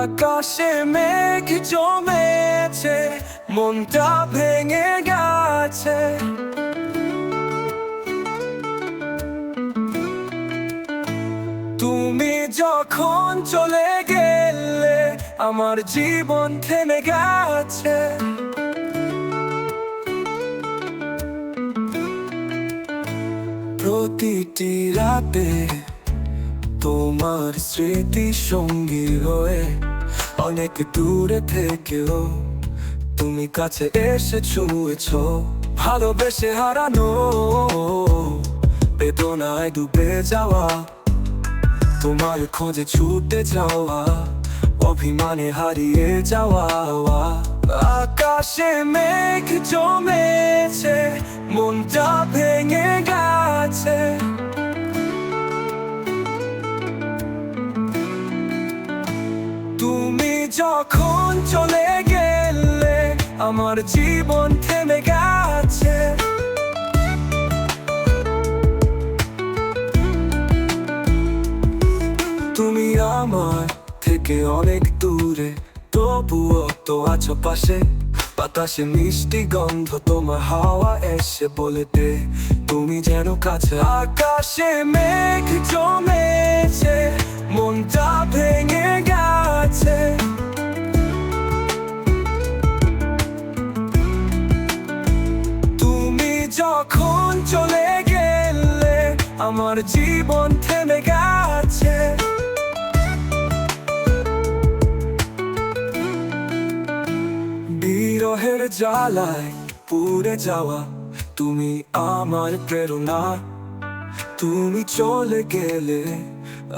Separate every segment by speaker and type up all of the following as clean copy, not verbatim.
Speaker 1: আকাশে মেঘ জমেছে, মনটা ভেঙে গেছে। তুমি যখন চলে গেলে আমার জীবন থেমে গেছে। প্রতিটি রাতে তোমার স্মৃতি সঙ্গী হয়ে, অনেক দূরে থেকেও তুমি কাছে এসে ছুঁয়েছো। ভালোবেসে হারানো, বেদনায় ডুবে যাওয়া, তোমার খোঁজে ছুটে যাওয়া, অভিমানে হারিয়ে যাওয়া। আকাশে মেঘ জমেছে, মনটা ভেঙে গেছে। তুমি যখন চলে গেলে আমার জীবন থেমে গেছে। তুমি আমার থেকে অনেক দূরে, তবুও তো আছো পাশে। বাতাসে মিষ্টি গন্ধ, তোমার হাওয়া এসে বলে দে তুমি যেন কাছে। আকাশে মেঘ জমেছে, মনটা ভেঙে গেছে। তুমি যখন চলে গেলে আমার জীবন থেমে গেছে। বিরহের জ্বালায় পুড়ে যাওয়া, তুমি আমার প্রেরণা। তুমি চলে গেলে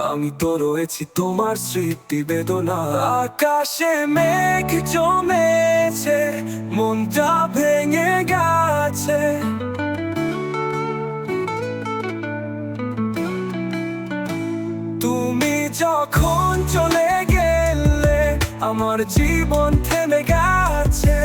Speaker 1: আমি তো রয়েছি তোমার স্মৃতি বেদনা। আকাশে মেঘ জমেছে, মনটা ভেঙে গেছে। তুমি যখন চলে গেলে আমার জীবন থেমে গেছে।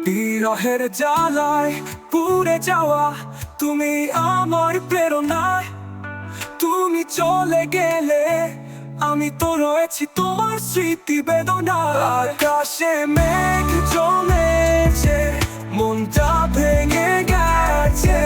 Speaker 1: বিরহের জ্বালায় পুড়ে যাওয়া, তুমি আমার প্রেরণা। তুমি চলে গেলে আমি তো রয়েছি তোমার স্মৃতি বেদনা। আকাশে মেঘ জমেছে, মনটা ভেঙে গেছে।